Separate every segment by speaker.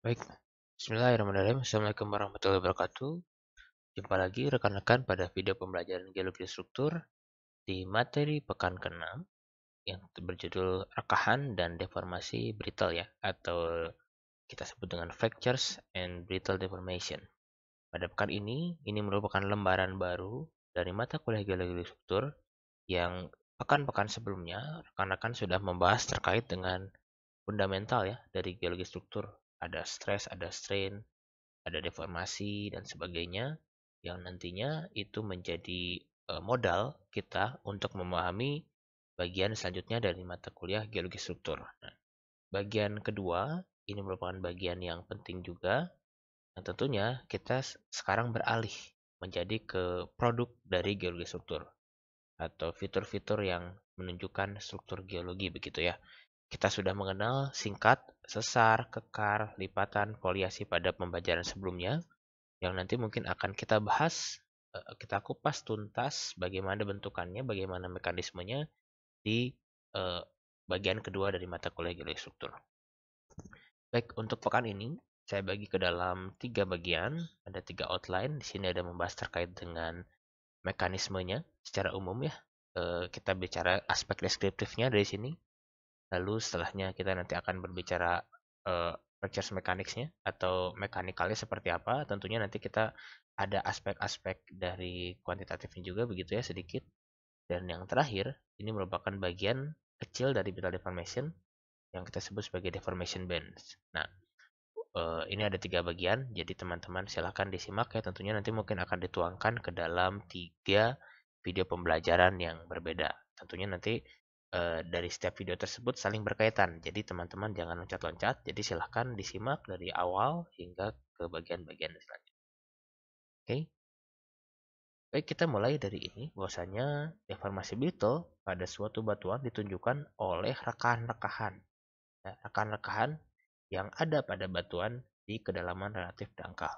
Speaker 1: Baik, Bismillahirrahmanirrahim. Assalamualaikum warahmatullahi wabarakatuh. Jumpa lagi rekan-rekan pada video pembelajaran geologi struktur di materi pekan ke-6 yang berjudul rekahan dan deformasi brittle ya, atau kita sebut dengan fractures and brittle deformation. Pada pekan ini merupakan lembaran baru dari mata kuliah geologi struktur yang pekan-pekan sebelumnya rekan-rekan sudah membahas terkait dengan fundamental ya dari geologi struktur. Ada stress, ada strain, ada deformasi dan sebagainya yang nantinya itu menjadi modal kita untuk memahami bagian selanjutnya dari mata kuliah geologi struktur. Nah, bagian kedua ini merupakan bagian yang penting juga, yang tentunya kita sekarang beralih menjadi ke produk dari geologi struktur atau fitur-fitur yang menunjukkan struktur geologi begitu ya. Kita sudah mengenal singkat, sesar, kekar, lipatan, foliasi pada pembelajaran sebelumnya yang nanti mungkin akan kita bahas, kita kupas tuntas bagaimana bentukannya, bagaimana mekanismenya di eh, bagian kedua dari mata kuliah geologi struktur. Baik, untuk pekan ini saya bagi ke dalam 3 bagian, ada 3 outline. Di sini ada membahas terkait dengan mekanismenya secara umum ya. Kita bicara aspek deskriptifnya dari sini. Lalu setelahnya kita nanti akan berbicara fractures mechanics-nya atau mekanikalnya seperti apa. Tentunya nanti kita ada aspek-aspek dari kuantitatifnya juga begitu ya sedikit. Dan yang terakhir, ini merupakan bagian kecil dari brittle deformation yang kita sebut sebagai deformation bands. Nah, ini ada 3 bagian, jadi teman-teman silahkan disimak ya. Tentunya nanti mungkin akan dituangkan ke dalam 3 video pembelajaran yang berbeda. Tentunya nanti dari setiap video tersebut saling berkaitan. Jadi teman-teman jangan loncat-loncat. Jadi silahkan disimak dari awal hingga ke bagian-bagian selanjutnya. Oke, baik kita mulai dari ini. Bahwasanya deformasi brittle pada suatu batuan ditunjukkan oleh rekahan-rekahan. Ya, rekahan-rekahan yang ada pada batuan di kedalaman relatif dangkal.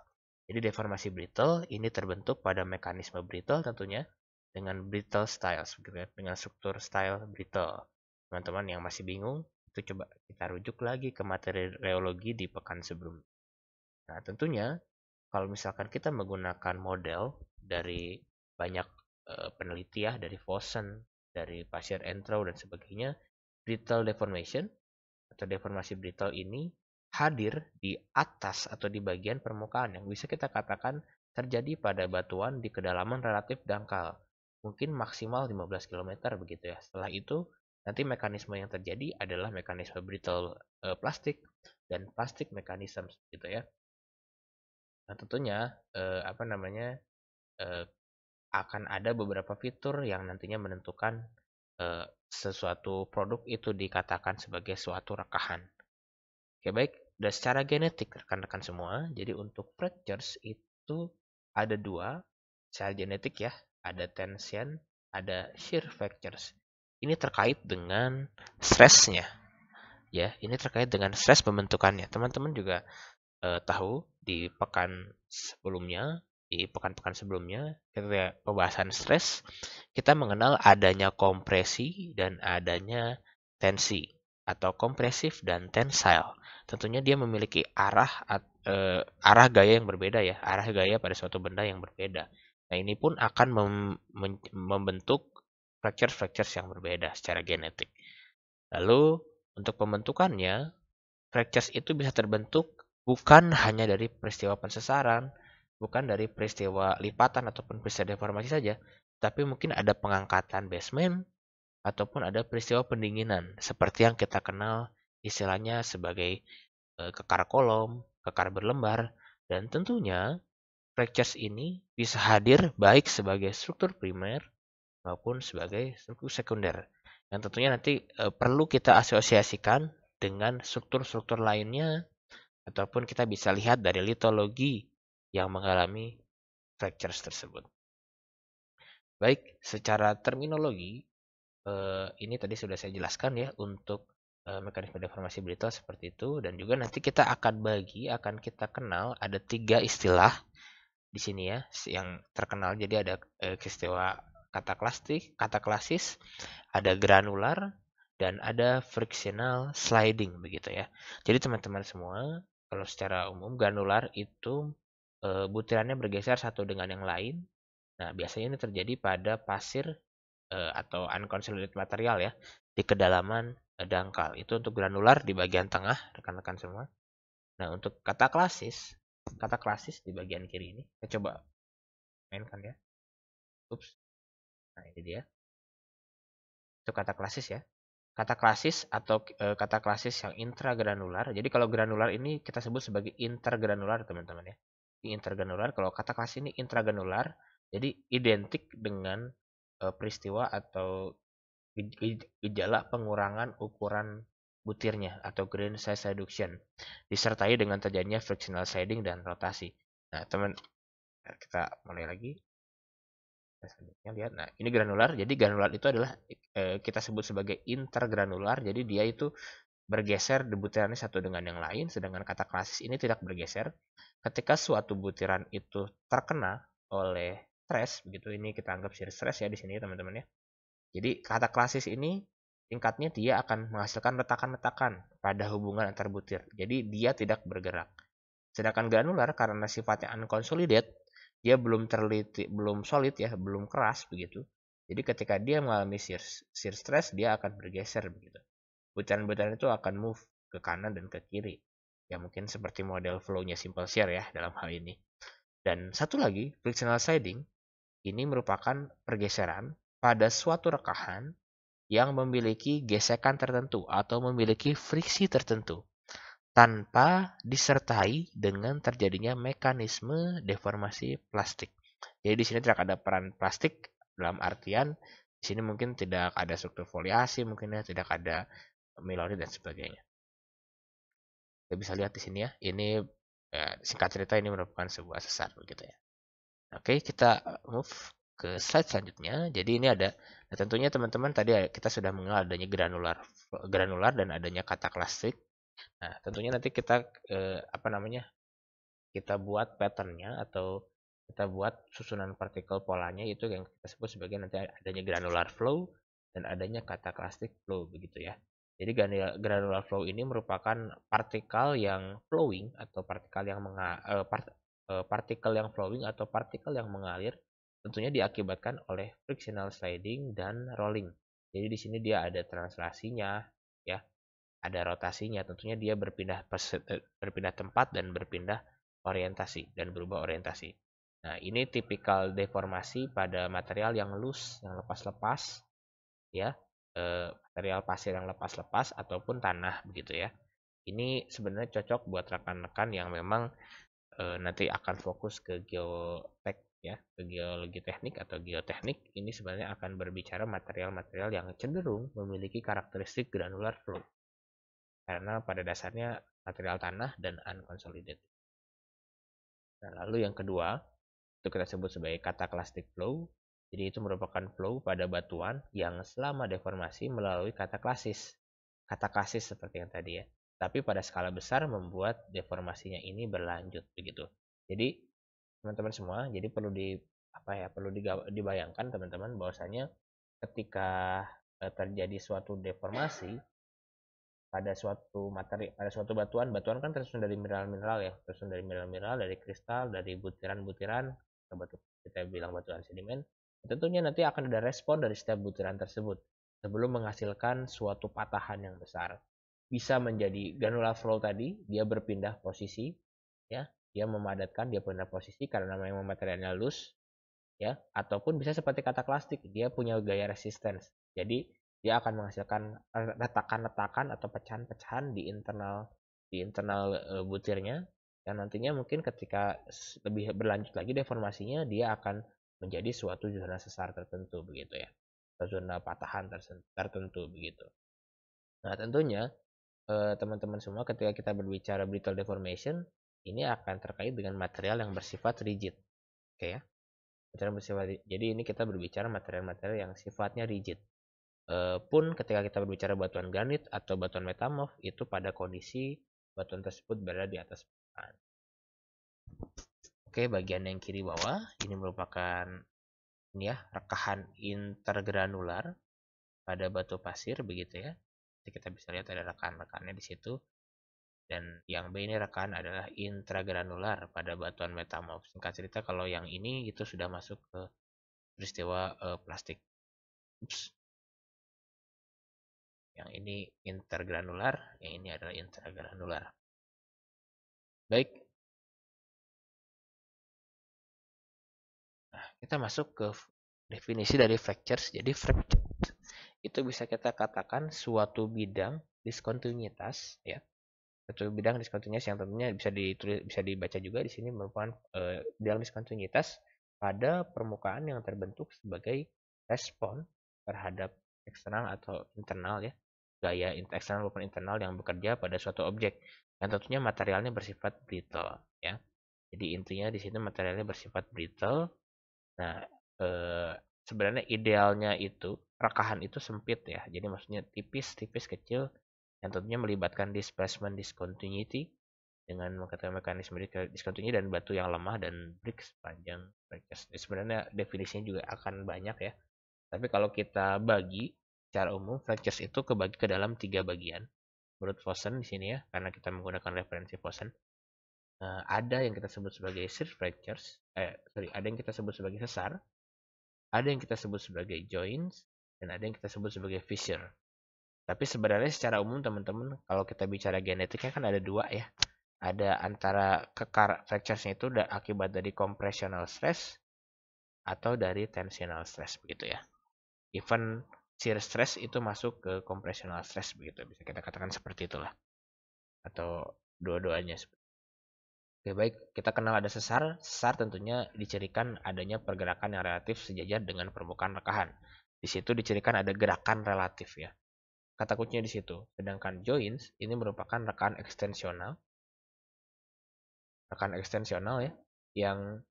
Speaker 1: Jadi deformasi brittle ini terbentuk pada mekanisme brittle tentunya dengan brittle styles, dengan struktur style brittle. Teman-teman yang masih bingung, itu coba kita rujuk lagi ke materi reologi di pekan sebelumnya. Nah, tentunya kalau misalkan kita menggunakan model dari banyak peneliti ya, dari Vossen, dari Pasir Entrou dan sebagainya, brittle deformation atau deformasi brittle ini hadir di atas atau di bagian permukaan yang bisa kita katakan terjadi pada batuan di kedalaman relatif dangkal. Mungkin maksimal 15 km begitu ya. Setelah itu nanti mekanisme yang terjadi adalah mekanisme brittle plastik dan plastik mechanism gitu ya. Nah, tentunya apa namanya eh, akan ada beberapa fitur yang nantinya menentukan sesuatu produk itu dikatakan sebagai suatu rekahan. Oke, baik. Dan secara genetik rekan-rekan semua, jadi untuk fractures itu ada 2 secara genetik ya, ada tension, ada shear fractures. Ini terkait dengan stressnya, ya. Ini terkait dengan stres pembentukannya. Teman-teman juga tahu di pekan-pekan sebelumnya, ketika pembahasan stres, kita mengenal adanya kompresi dan adanya tensi atau kompresif dan tensile. Tentunya dia memiliki arah gaya yang berbeda ya, arah gaya pada suatu benda yang berbeda. Nah, ini pun akan membentuk fractures yang berbeda secara genetik. Lalu untuk pembentukannya, fractures itu bisa terbentuk bukan hanya dari peristiwa pensesaran, bukan dari peristiwa lipatan ataupun peristiwa deformasi saja, tapi mungkin ada pengangkatan basement ataupun ada peristiwa pendinginan seperti yang kita kenal istilahnya sebagai kekar kolom, kekar berlembar, dan tentunya fractures ini bisa hadir baik sebagai struktur primer maupun sebagai struktur sekunder. Yang tentunya nanti perlu kita asosiasikan dengan struktur-struktur lainnya ataupun kita bisa lihat dari litologi yang mengalami fractures tersebut. Baik, secara terminologi ini tadi sudah saya jelaskan ya untuk mekanisme deformasi brittle seperti itu dan juga nanti kita akan kita kenal ada 3 istilah di sini ya yang terkenal. Jadi ada istilah kata klasis, ada granular dan ada frictional sliding begitu ya. Jadi teman-teman semua Kalau secara umum granular itu butirannya bergeser satu dengan yang lain. Nah, biasanya ini terjadi pada pasir atau unconsolidated material ya di kedalaman dangkal. Itu untuk granular di bagian tengah, rekan-rekan semua. Nah, untuk kata klasis di bagian kiri ini, kita coba mainkan ya. Ups. Nah, ini dia. Itu kata klasis ya. Kata klasis atau kata klasis yang intragranular. Jadi kalau granular ini kita sebut sebagai intergranular, teman-teman ya. Intergranular, kalau kata klasis ini intragranular, jadi identik dengan peristiwa atau gejala pengurangan ukuran butirnya atau grain size reduction disertai dengan terjadinya frictional shading dan rotasi. Nah, teman, kita mulai lagi. Selanjutnya lihat. Nah, ini granular. Jadi granular itu adalah kita sebut sebagai intergranular. Jadi dia itu bergeser di butirannya satu dengan yang lain, sedangkan kata klasis ini tidak bergeser. Ketika suatu butiran itu terkena oleh stres, begitu, ini kita anggap shear stress ya di sini teman-teman ya. Jadi kata klasis ini tingkatnya dia akan menghasilkan retakan-retakan pada hubungan antar butir. Jadi dia tidak bergerak. Sedangkan granular karena sifatnya unconsolidated, dia belum terliti, belum solid ya, belum keras begitu. Jadi ketika dia mengalami shear stress, dia akan bergeser begitu. Butiran-butiran itu akan move ke kanan dan ke kiri. Ya mungkin seperti model flow-nya simple shear ya dalam hal ini. Dan satu lagi, frictional sliding ini merupakan pergeseran pada suatu rekahan yang memiliki gesekan tertentu atau memiliki friksi tertentu tanpa disertai dengan terjadinya mekanisme deformasi plastik. Jadi di sini tidak ada peran plastik dalam artian di sini mungkin tidak ada struktur foliasi, mungkin ya tidak ada melodi dan sebagainya. Kita bisa lihat di sini ya. Ini singkat cerita ini merupakan sebuah sesar begitu ya. Oke, kita move ke slide selanjutnya. Jadi ini ada, nah tentunya teman-teman tadi kita sudah mengenal adanya granular dan adanya kata klasik. Nah, tentunya nanti kita kita buat patternnya atau kita buat susunan partikel polanya itu yang kita sebut sebagai nanti adanya granular flow dan adanya kata klasik flow begitu ya. Jadi granular flow ini merupakan partikel yang flowing atau partikel yang flowing atau partikel yang mengalir, tentunya diakibatkan oleh frictional sliding dan rolling. Jadi di sini dia ada translasinya ya, ada rotasinya, tentunya dia berpindah tempat dan berpindah orientasi dan berubah orientasi. Nah, ini tipikal deformasi pada material yang loose, yang lepas-lepas ya, material pasir yang lepas-lepas ataupun tanah begitu ya. Ini sebenarnya cocok buat rekan-rekan yang memang nanti akan fokus ke geotek ya, ke geologi teknik atau geoteknik. Ini sebenarnya akan berbicara material-material yang cenderung memiliki karakteristik granular flow karena pada dasarnya material tanah dan unconsolidated. Nah, lalu yang kedua itu kita sebut sebagai cataclastic flow. Jadi itu merupakan flow pada batuan yang selama deformasi melalui kataklasis. Kataklasis seperti yang tadi ya. Tapi pada skala besar membuat deformasinya ini berlanjut begitu. Jadi teman-teman semua, jadi perlu dibayangkan teman-teman bahwasanya ketika terjadi suatu deformasi pada suatu materi, pada suatu batuan, batuan kan tersusun dari mineral-mineral ya, tersusun dari mineral-mineral, dari kristal, dari butiran-butiran, batu kita bilang batuan sedimen. Tentunya nanti akan ada respon dari setiap butiran tersebut sebelum menghasilkan suatu patahan yang besar. Bisa menjadi granular flow tadi, dia berpindah posisi, ya, dia memadatkan, dia pindah posisi karena memang materialnya loose, ya, ataupun bisa seperti kata plastik, dia punya gaya resistance. Jadi dia akan menghasilkan retakan-retakan atau pecahan-pecahan di internal butirnya yang nantinya mungkin ketika lebih berlanjut lagi deformasinya dia akan menjadi suatu zona sesar tertentu begitu ya, atau zona patahan tertentu begitu. Nah, tentunya teman-teman semua ketika kita berbicara brittle deformation ini akan terkait dengan material yang bersifat rigid. Oke ya. Material bersifat, jadi ini kita berbicara material-material yang sifatnya rigid. Pun ketika kita berbicara batuan granit atau batuan metamorf itu pada kondisi batuan tersebut berada di atas permukaan. Oke, bagian yang kiri bawah ini merupakan ini ya, rekahan intergranular pada batu pasir begitu ya. Jadi kita bisa lihat ada rekan-rekannya di situ. Dan yang B ini rekan adalah intragranular pada batuan metamorf. Singkat cerita kalau yang ini itu sudah masuk ke peristiwa plastik. Ups. Yang ini intergranular, yang ini adalah intragranular. Baik. Nah, kita masuk ke definisi dari fractures. Jadi fractures itu bisa kita katakan suatu bidang diskontinuitas, ya. Suatu bidang diskontinuitas yang tentunya bisa dibaca juga di sini merupakan bidang diskontinuitas pada permukaan yang terbentuk sebagai respon terhadap eksternal atau internal, ya. Gaya eksternal maupun internal yang bekerja pada suatu objek yang tentunya materialnya bersifat brittle, ya. Jadi intinya di sini materialnya bersifat brittle. Nah, eh, sebenarnya idealnya itu rekahan itu sempit, ya. Jadi maksudnya tipis-tipis kecil yang tentunya melibatkan displacement discontinuity dengan menggunakan mekanisme discontinuity dan batu yang lemah dan brick sepanjang fractures. Sebenarnya definisinya juga akan banyak, ya. Tapi kalau kita bagi secara umum fractures itu kebagi ke dalam 3 bagian. Menurut Vossen di sini, ya, karena kita menggunakan referensi Vossen. Ada yang kita sebut sebagai shear fractures, ada yang kita sebut sebagai sesar, ada yang kita sebut sebagai joints, dan ada yang kita sebut sebagai fissure. Tapi sebenarnya secara umum teman-teman, kalau kita bicara genetiknya kan ada 2, ya. Ada antara kekar fracturesnya itu akibat dari compressional stress atau dari tensional stress, begitu ya. Even shear stress itu masuk ke compressional stress, begitu. Bisa kita katakan seperti itulah. Atau dua-duanya. Oke, baik, kita kenal ada sesar. Sesar tentunya dicirikan adanya pergerakan yang relatif sejajar dengan permukaan rekahan. Di situ dicirikan ada gerakan relatif, ya. Kata kuncinya di situ. Sedangkan joints ini merupakan rekan ekstensional, ya, yang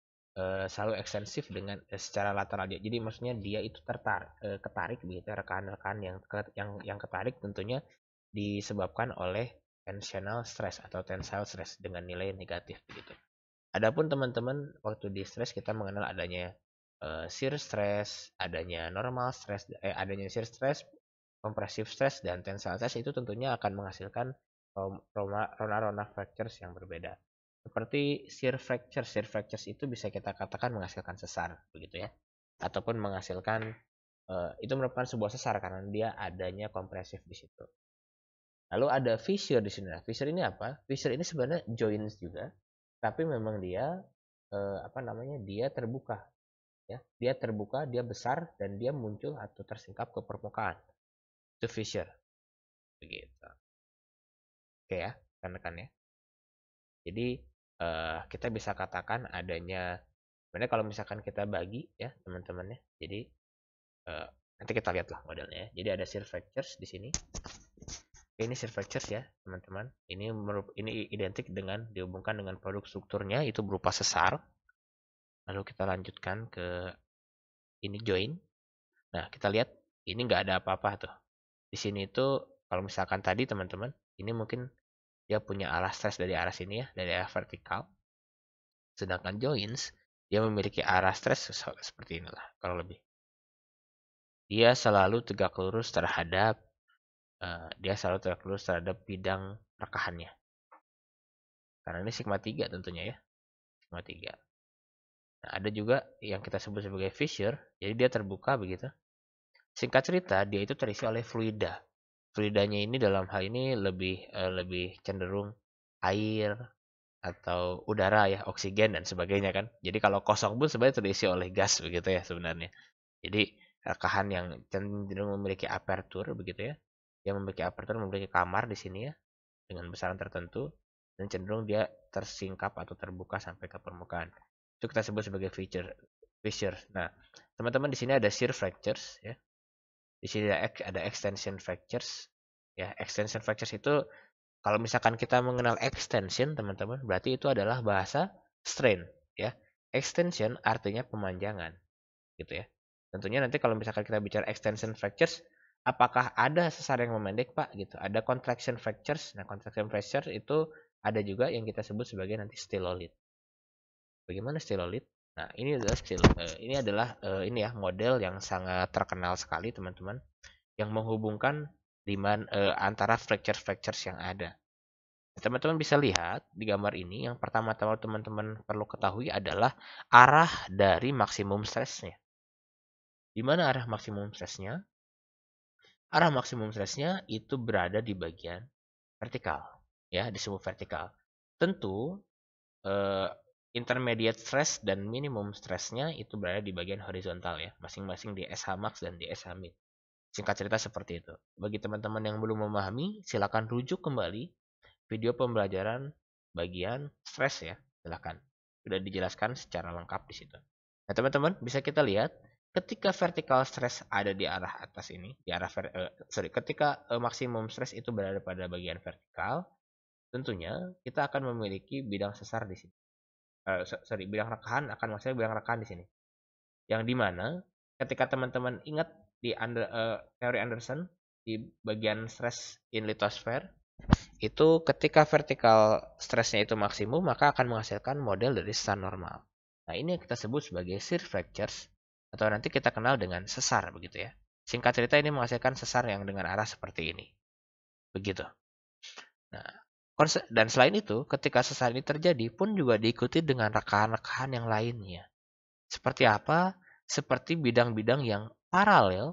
Speaker 1: selalu ekstensif dengan secara lateral dia. Jadi maksudnya dia itu ketarik begitu, rekan-rekan yang ketarik tentunya disebabkan oleh tensional stress atau tensile stress dengan nilai negatif begitu. Adapun teman-teman waktu di stress kita mengenal adanya shear stress, adanya normal stress, adanya shear stress, compressive stress dan tensile stress itu tentunya akan menghasilkan rona-rona fractures yang berbeda. Seperti shear fractures itu bisa kita katakan menghasilkan sesar begitu, ya. Ataupun menghasilkan itu merupakan sebuah sesar karena dia adanya kompresif di situ. Lalu ada fissure di sini. Nah, fissure ini apa? Fissure ini sebenarnya joints juga, tapi memang dia dia terbuka, ya. Dia terbuka, dia besar dan dia muncul atau tersingkap ke permukaan. Itu fissure. Begitu. Oke, ya, rekan-rekan, ya. Jadi kita bisa katakan adanya sebenarnya kalau misalkan kita bagi, ya, teman-teman, ya. Jadi nanti kita lihatlah modelnya, ya. Jadi ada shear fractures di sini. Ini shear fractures, ya, teman-teman. Ini identik dengan dihubungkan dengan produk strukturnya itu berupa sesar. Lalu kita lanjutkan ke ini join. Nah, kita lihat ini nggak ada apa-apa tuh. Di sini itu kalau misalkan tadi teman-teman, ini mungkin dia punya arah stress dari arah sini, ya, dari arah vertikal. Sedangkan joints dia memiliki arah stress seperti inilah kalau lebih. Dia selalu tegak lurus terhadap bidang rekahannya. Karena ini sigma 3 tentunya, ya. Sigma 3. Nah, ada juga yang kita sebut sebagai fissure, jadi dia terbuka begitu. Singkat cerita, dia itu terisi oleh fluida. Fluidanya ini dalam hal ini lebih cenderung air atau udara, ya, oksigen dan sebagainya kan. Jadi kalau kosong pun sebenarnya terisi oleh gas begitu, ya, sebenarnya. Jadi rekahan yang cenderung memiliki aperture begitu, ya. Yang memiliki aperture memiliki kamar di sini, ya, dengan besaran tertentu dan cenderung dia tersingkap atau terbuka sampai ke permukaan. Itu kita sebut sebagai fissure. Nah, teman-teman di sini ada shear fractures, ya. Di sini ada extension fractures, ya. Extension fractures itu kalau misalkan kita mengenal extension, teman-teman, berarti itu adalah bahasa strain, ya. Extension artinya pemanjangan, gitu, ya. Tentunya nanti kalau misalkan kita bicara extension fractures, apakah ada sesar yang memendek, Pak? Gitu. Ada contraction fractures. Nah, contraction fractures itu ada juga yang kita sebut sebagai nanti styloid. Bagaimana styloid? Nah, ini ya model yang sangat terkenal sekali, teman-teman, yang menghubungkan antara fractures yang ada. Teman-teman bisa lihat di gambar ini, yang pertama-tama teman-teman perlu ketahui adalah arah dari maksimum stresnya. Di mana arah maksimum stresnya? Arah maksimum stresnya itu berada di bagian vertikal, ya, disebut vertikal. Tentu eh, intermediate stress dan minimum stressnya itu berada di bagian horizontal, ya, masing-masing di SH max dan di SH min. Singkat cerita seperti itu. Bagi teman-teman yang belum memahami, silakan rujuk kembali video pembelajaran bagian stres, ya. Silakan. Sudah dijelaskan secara lengkap di situ. Nah, teman-teman, bisa kita lihat ketika vertical stress ada di arah atas ini, di arah ketika maksimum stress itu berada pada bagian vertikal, tentunya kita akan memiliki bidang sesar di sini. Bidang rekahan akan maksudnya bidang rekahan di sini. Yang dimana ketika teman-teman ingat di teori Anderson di bagian stress in lithosphere, itu ketika vertikal stressnya itu maksimum, maka akan menghasilkan model dari sesar normal. Nah, ini yang kita sebut sebagai shear fractures, atau nanti kita kenal dengan sesar, begitu ya. Singkat cerita, ini menghasilkan sesar yang dengan arah seperti ini. Begitu. Nah, dan selain itu, ketika sesar ini terjadi pun juga diikuti dengan rekahan-rekahan yang lainnya. Seperti apa? Seperti bidang-bidang yang paralel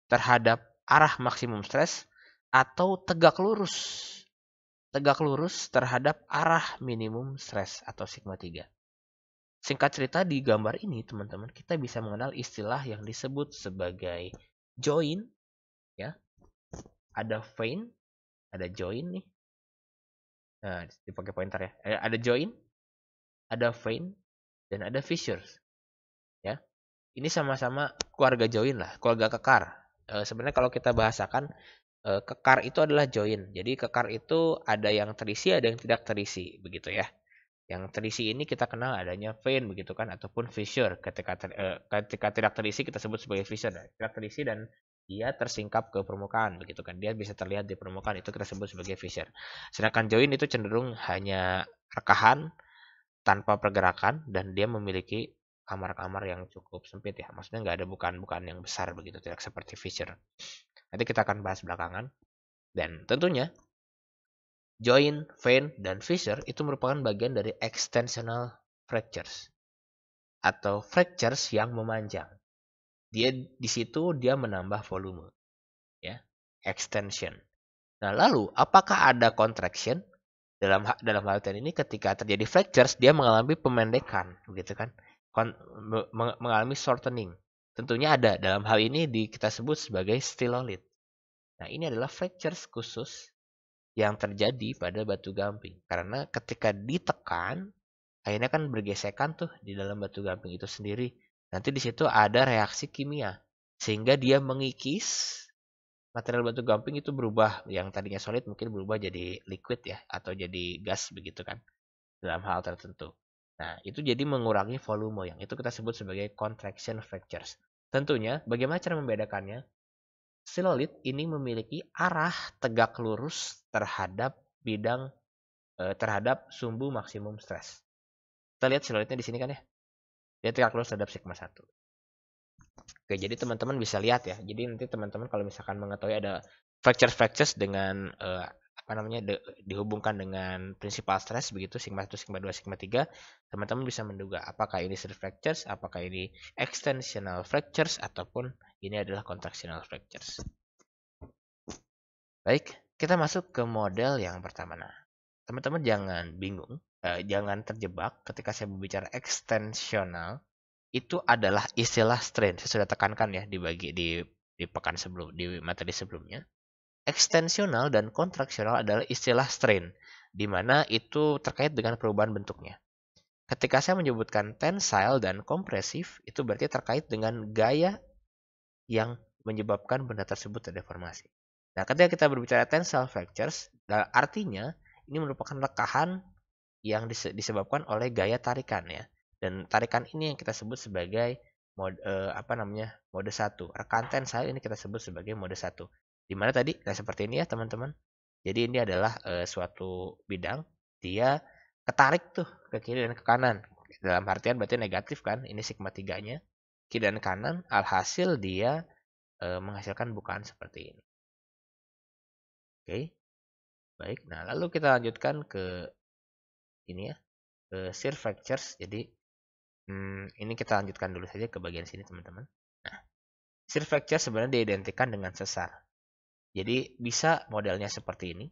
Speaker 1: terhadap arah maksimum stres atau tegak lurus terhadap arah minimum stres atau sigma 3. Singkat cerita, di gambar ini teman-teman kita bisa mengenal istilah yang disebut sebagai join, ya. Ada vein, ada join nih. Nah, dipakai pointer ya. Ada join, ada vein, dan ada fissures, ya. Ini sama-sama keluarga join lah, keluarga kekar. Sebenarnya kalau kita bahasakan, kekar itu adalah join. Jadi kekar itu ada yang terisi, ada yang tidak terisi, begitu ya. Yang terisi ini kita kenal adanya vein, begitu kan, ataupun fissure. Ketika tidak terisi kita sebut sebagai fissure. Tidak terisi dan dia tersingkap ke permukaan, begitu kan. Dia bisa terlihat di permukaan, itu kita sebut sebagai fissure. Sedangkan join itu cenderung hanya rekahan tanpa pergerakan dan dia memiliki kamar-kamar yang cukup sempit, ya. Maksudnya nggak ada bukaan-bukaan yang besar begitu, tidak seperti fissure. Nanti kita akan bahas belakangan. Dan tentunya join, vein, dan fissure itu merupakan bagian dari extensional fractures atau fractures yang memanjang. Dia di situ dia menambah volume, ya, extension. Nah, lalu apakah ada contraction? Dalam hal ini ketika terjadi fractures dia mengalami pemendekan, begitu kan? Mengalami shortening. Tentunya ada. Dalam hal ini kita sebut sebagai stylolit. Nah, ini adalah fractures khusus yang terjadi pada batu gamping. Karena ketika ditekan, akhirnya kan bergesekan tuh di dalam batu gamping itu sendiri. Nanti di situ ada reaksi kimia. Sehingga dia mengikis material batu gamping itu berubah. Yang tadinya solid mungkin berubah jadi liquid, ya. Atau jadi gas begitu kan. Dalam hal tertentu. Nah, itu jadi mengurangi volume. Yang itu kita sebut sebagai contraction fractures. Tentunya, bagaimana cara membedakannya? Silolit ini memiliki arah tegak lurus terhadap terhadap sumbu maksimum stres. Kita lihat silolitnya di sini kan, ya. Dia tegak lurus terhadap sigma 1. Oke, jadi teman-teman bisa lihat, ya. Jadi nanti teman-teman kalau misalkan mengetahui ada fractures dengan apa namanya dihubungkan dengan principal stress begitu, sigma 1, sigma 2, sigma 3, teman-teman bisa menduga apakah ini shear fractures, apakah ini extensional fractures, ataupun ini adalah contractional fractures. Baik, kita masuk ke model yang pertama. Nah, teman-teman jangan bingung, jangan terjebak ketika saya berbicara extensional. Itu adalah istilah strain. Saya sudah tekankan, ya, di pekan sebelum, di materi sebelumnya. Ekstensional dan kontraksional adalah istilah strain, di mana itu terkait dengan perubahan bentuknya. Ketika saya menyebutkan tensile dan kompresif, itu berarti terkait dengan gaya yang menyebabkan benda tersebut terdeformasi. Nah, ketika kita berbicara tensile fractures, artinya ini merupakan rekahan yang disebabkan oleh gaya tarikan, ya. Dan tarikan ini yang kita sebut sebagai mode 1. Rekan tensile ini kita sebut sebagai mode 1. Di mana tadi seperti ini, ya, teman-teman. Jadi ini adalah suatu bidang, dia ketarik tuh ke kiri dan ke kanan. Dalam artian berarti negatif kan, ini sigma 3-nya. Kiri dan kanan, alhasil dia menghasilkan bukaan seperti ini. Oke. Baik, nah lalu kita lanjutkan ke ini ya, ke shear fractures. Jadi ini kita lanjutkan dulu saja ke bagian sini teman-teman. Nah, shear fracture sebenarnya diidentikan dengan sesar. Jadi bisa modelnya seperti ini.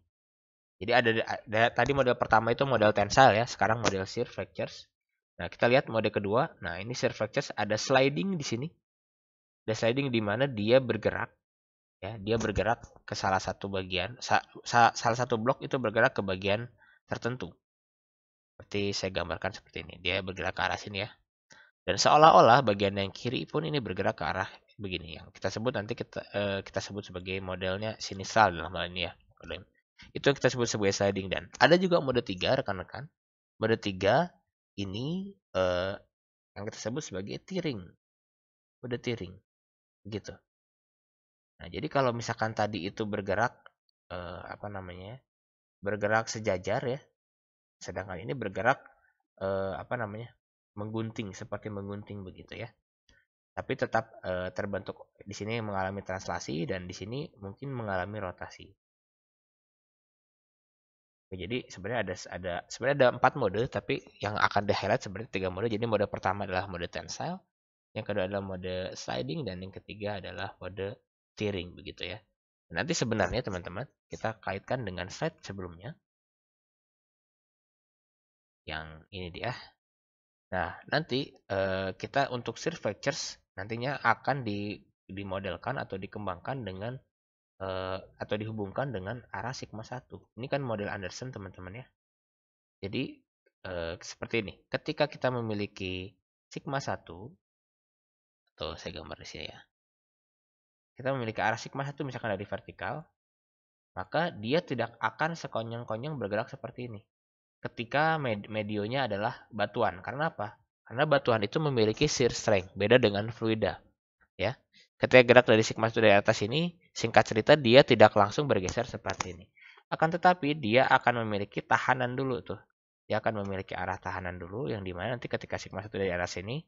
Speaker 1: Jadi ada tadi model pertama itu model tensile ya, sekarang model shear fractures. Nah, kita lihat mode kedua. Nah, ini shear fractures ada sliding di sini. Ada sliding di mana dia bergerak ya, dia bergerak ke salah satu bagian, salah satu blok itu bergerak ke bagian tertentu. Seperti saya gambarkan seperti ini. Dia bergerak ke arah sini ya. Dan seolah-olah bagian yang kiri pun ini bergerak ke arah begini yang kita sebut nanti kita sebut sebagai modelnya sinisal dalam hal ini ya. Itu yang kita sebut sebagai sliding. Dan ada juga mode 3 rekan-rekan. Mode 3 ini yang kita sebut sebagai tearing. Mode tearing gitu. Nah, jadi kalau misalkan tadi itu bergerak apa namanya? Bergerak sejajar ya. Sedangkan ini bergerak apa namanya? Menggunting seperti menggunting begitu ya. Tapi tetap terbentuk di sini mengalami translasi dan di sini mungkin mengalami rotasi. Oke, jadi sebenarnya ada 4 mode tapi yang akan di highlight sebenarnya 3 mode. Jadi mode pertama adalah mode tensile, yang kedua adalah mode sliding dan yang ketiga adalah mode tearing begitu ya. Nanti sebenarnya teman-teman kita kaitkan dengan slide sebelumnya yang ini dia. Nah, nanti kita untuk shear fractures nantinya akan dimodelkan atau dikembangkan dengan atau dihubungkan dengan arah sigma 1. Ini kan model Anderson teman-teman ya. Jadi seperti ini. Ketika kita memiliki sigma 1, atau saya gambar di sini ya. Kita memiliki arah sigma 1 misalkan dari vertikal, maka dia tidak akan sekonyong-konyong bergerak seperti ini. Ketika medionya adalah batuan. Karena apa? Karena batuan itu memiliki shear strength, beda dengan fluida. Ya. Ketika gerak dari sigma 1 dari atas ini, singkat cerita dia tidak langsung bergeser seperti ini. Akan tetapi dia akan memiliki tahanan dulu tuh. Dia akan memiliki arah tahanan dulu yang dimana nanti ketika sigma 1 dari arah sini,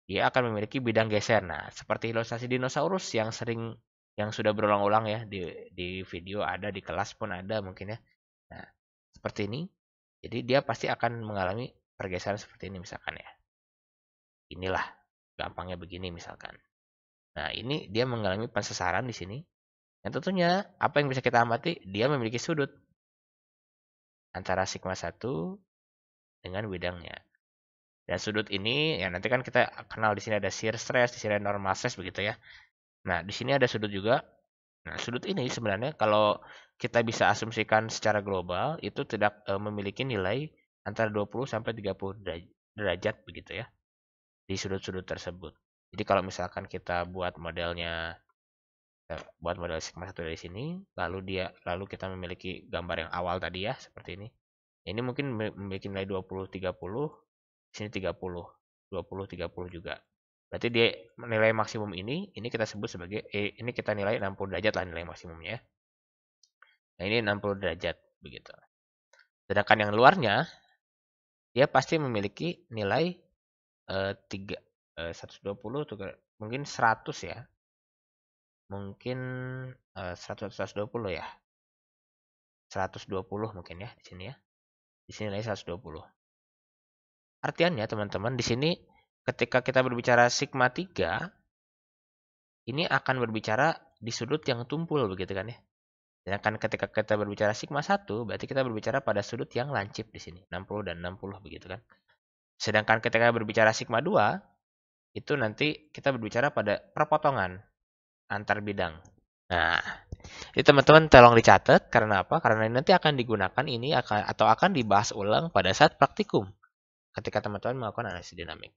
Speaker 1: dia akan memiliki bidang geser. Nah, seperti ilustrasi dinosaurus yang sudah berulang-ulang ya di video ada, di kelas pun ada mungkin ya. Nah, seperti ini. Jadi dia pasti akan mengalami pergeseran seperti ini misalkan ya. Inilah gampangnya begini misalkan. Nah, ini dia mengalami pensesaran di sini. Yang tentunya apa yang bisa kita amati, dia memiliki sudut antara sigma 1 dengan bidangnya. Dan sudut ini ya nanti kan kita kenal di sini ada shear stress, di sini ada normal stress begitu ya. Nah, di sini ada sudut juga. Nah, sudut ini sebenarnya kalau kita bisa asumsikan secara global itu tidak memiliki nilai antara 20 sampai 30 derajat begitu ya di sudut-sudut tersebut. Jadi kalau misalkan kita buat modelnya buat model sigma 1 dari sini, lalu kita memiliki gambar yang awal tadi ya seperti ini. Ini mungkin memiliki nilai 20 30, sini 30, 20 30 juga. Berarti dia nilai maksimum ini kita sebut sebagai ini kita nilai 60 derajat lah nilai maksimumnya ya. Nah, ini 60 derajat begitu. Sedangkan yang luarnya dia pasti memiliki nilai 120 mungkin 100 ya. Mungkin 100 120 ya. 120 mungkin ya di sini ya. Di sini nilai 120. Artiannya teman-teman di sini ketika kita berbicara sigma 3 ini akan berbicara di sudut yang tumpul begitu kan ya. Sedangkan ketika kita berbicara sigma 1 berarti kita berbicara pada sudut yang lancip di sini, 60 dan 60 begitu kan. Sedangkan ketika berbicara sigma 2 itu nanti kita berbicara pada perpotongan antar bidang. Nah, ini teman-teman tolong dicatat karena apa? Karena nanti akan digunakan ini akan dibahas ulang pada saat praktikum ketika teman-teman melakukan analisis dinamik.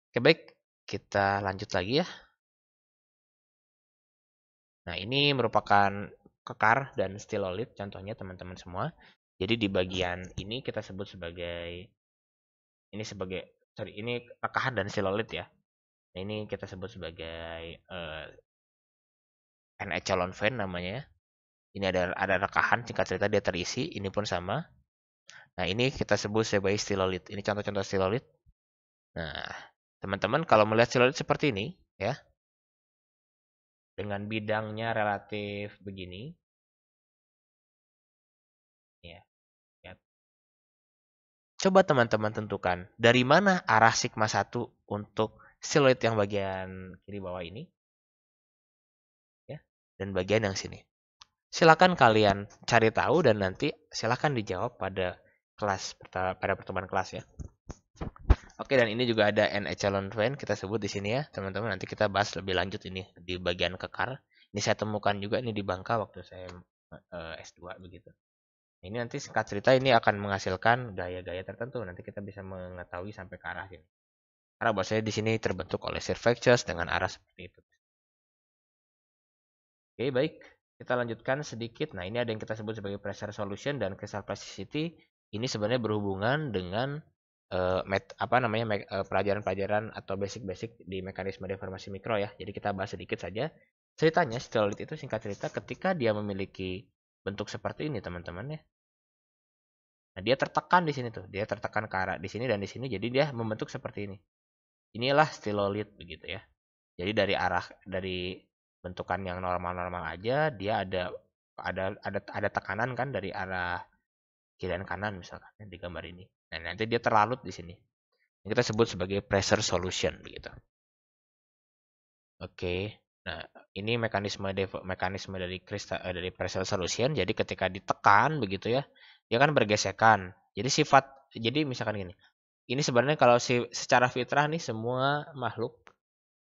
Speaker 1: Oke, baik, kita lanjut lagi ya. Nah, ini merupakan kekar dan stilolit contohnya teman-teman semua. Jadi di bagian ini kita sebut sebagai ini rekahan dan stilolit ya. Nah, ini kita sebut sebagai an echelon fan namanya ya. Ini ada rekahan singkat cerita dia terisi, ini pun sama. Nah, ini kita sebut sebagai stilolit. Ini contoh-contoh stilolit. Nah, teman-teman kalau melihat stilolit seperti ini ya, dengan bidangnya relatif begini, Coba teman-teman tentukan dari mana arah sigma 1 untuk siluet yang bagian kiri bawah ini, ya, dan bagian yang sini. Silakan kalian cari tahu dan nanti silakan dijawab pada pada pertemuan kelas ya. Oke, dan ini juga ada n echelon train kita sebut di sini ya, teman-teman. Nanti kita bahas lebih lanjut ini di bagian kekar. Ini saya temukan juga ini di Bangka waktu saya S2 begitu. Ini nanti singkat cerita ini akan menghasilkan gaya-gaya tertentu. Nanti kita bisa mengetahui sampai ke arah sini. Karena buat saya di sini terbentuk oleh shear fractures dengan arah seperti itu. Oke, baik. Kita lanjutkan sedikit. Nah, ini ada yang kita sebut sebagai pressure solution dan crystal plasticity. Ini sebenarnya berhubungan dengan pelajaran-pelajaran atau basic-basic di mekanisme deformasi mikro ya. Jadi kita bahas sedikit saja. Ceritanya steroid itu singkat cerita ketika dia memiliki bentuk seperti ini teman-teman ya. Nah, dia tertekan di sini tuh. Dia tertekan ke arah di sini dan di sini jadi dia membentuk seperti ini. Inilah stilolit begitu ya. Jadi dari bentukan yang normal-normal aja dia ada tekanan kan dari arah kiri dan kanan misalkan di gambar ini. Nah, nanti dia terlalut di sini. Yang kita sebut sebagai pressure solution begitu. Oke. Nah, ini mekanisme dari pressure solution. Jadi ketika ditekan begitu ya, dia kan bergesekan. Jadi misalkan gini. Ini sebenarnya kalau secara fitrah nih semua makhluk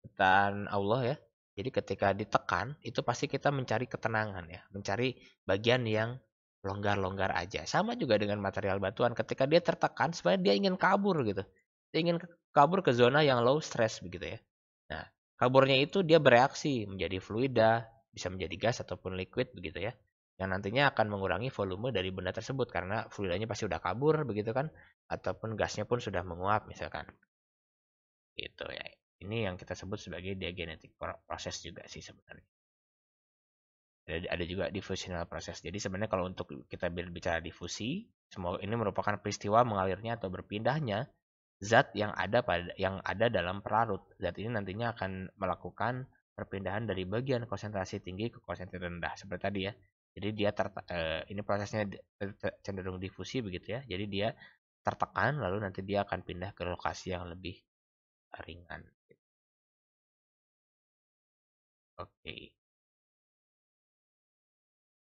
Speaker 1: ciptaan Allah ya. Jadi ketika ditekan itu pasti kita mencari ketenangan ya, mencari bagian yang longgar-longgar aja. Sama juga dengan material batuan, ketika dia tertekan sebenarnya dia ingin kabur gitu. Dia ingin kabur ke zona yang low stress begitu ya. Nah, kaburnya itu dia bereaksi menjadi fluida, bisa menjadi gas ataupun liquid begitu ya. Yang nantinya akan mengurangi volume dari benda tersebut karena fluidanya pasti udah kabur begitu kan, ataupun gasnya pun sudah menguap misalkan. Gitu ya. Ini yang kita sebut sebagai diagenetic proses juga sih sebenarnya. Ada juga diffusional proses. Jadi sebenarnya kalau untuk kita berbicara difusi, semua ini merupakan peristiwa mengalirnya atau berpindahnya zat yang ada dalam pelarut. Zat ini nantinya akan melakukan perpindahan dari bagian konsentrasi tinggi ke konsentrasi rendah seperti tadi ya. Jadi dia ini prosesnya cenderung difusi begitu ya. Jadi dia tertekan lalu nanti dia akan pindah ke lokasi yang lebih ringan. Oke.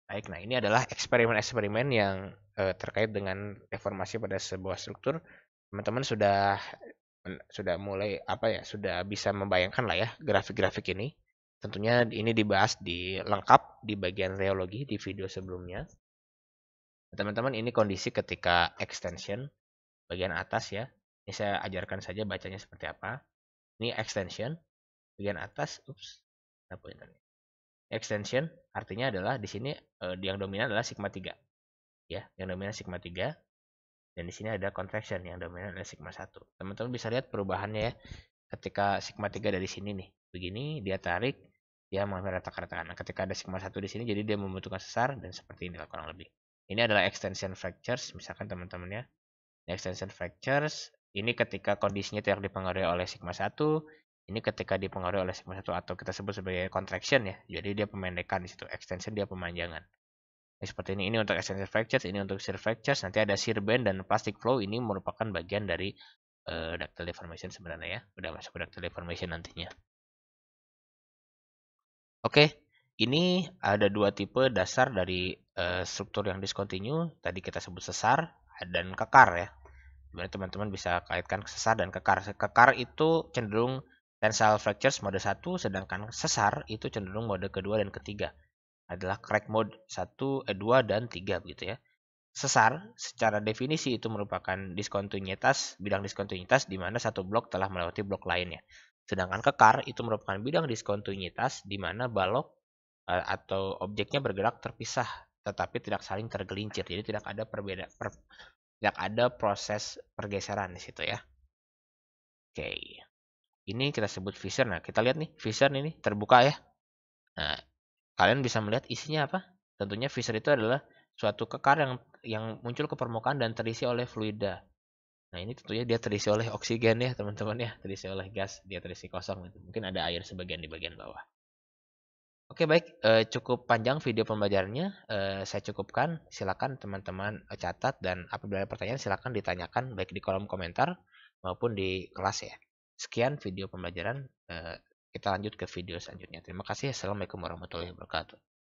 Speaker 1: Baik, nah ini adalah eksperimen-eksperimen yang terkait dengan deformasi pada sebuah struktur. Teman-teman sudah mulai sudah bisa membayangkan lah ya grafik-grafik ini. Tentunya ini dibahas lengkap di bagian reologi di video sebelumnya. Teman-teman ini kondisi ketika extension bagian atas ya. Ini saya ajarkan saja bacanya seperti apa. Ini extension bagian atas, ada pointernya. Extension artinya adalah di sini yang dominan adalah sigma 3 ya, yang dominan sigma 3 dan di sini ada contraction yang dominan adalah sigma 1. Teman-teman bisa lihat perubahannya ya. Ketika sigma 3 dari sini nih, begini dia tarik, dia mengalami retakan. Nah, ketika ada sigma 1 di sini jadi dia membentukkan sesar dan seperti ini kurang lebih. Ini adalah extension fractures misalkan teman-teman ya. Extension fractures ini ketika kondisinya tidak dipengaruhi oleh sigma 1, ini ketika dipengaruhi oleh sigma 1 atau kita sebut sebagai contraction ya. Jadi dia pemendekan di situ, extension dia pemanjangan. Seperti ini untuk extension fractures, ini untuk shear fractures, nanti ada shear bend dan plastic flow ini merupakan bagian dari ductile deformation sebenarnya ya. Udah masuk ke ductile deformation nantinya. Oke, ini ada dua tipe dasar dari struktur yang discontinue. Tadi kita sebut sesar dan kekar ya. Sebenarnya teman-teman bisa kaitkan sesar dan kekar. Kekar itu cenderung tensile fractures mode 1, sedangkan sesar itu cenderung mode kedua dan ketiga. Adalah crack mode 1, 2, dan 3 begitu ya. Sesar secara definisi itu merupakan bidang diskontinuitas di mana satu blok telah melewati blok lainnya. Sedangkan kekar itu merupakan bidang diskontinuitas di mana balok atau objeknya bergerak terpisah tetapi tidak saling tergelincir. Jadi tidak ada proses pergeseran di situ ya. Oke. Ini kita sebut fissure. Nah, kita lihat nih, fissure ini terbuka ya. Nah, kalian bisa melihat isinya apa? Tentunya fissure itu adalah suatu kekar yang muncul ke permukaan dan terisi oleh fluida. Nah, ini tentunya dia terisi oleh oksigen ya, teman-teman ya, terisi oleh gas, dia terisi kosong gitu. Mungkin ada air sebagian di bagian bawah. Oke baik, cukup panjang video pembelajarannya, saya cukupkan. Silakan teman-teman, catat dan apabila ada pertanyaan silakan ditanyakan baik di kolom komentar maupun di kelas ya. Sekian video pembelajaran, kita lanjut ke video selanjutnya. Terima kasih. Assalamualaikum warahmatullahi wabarakatuh.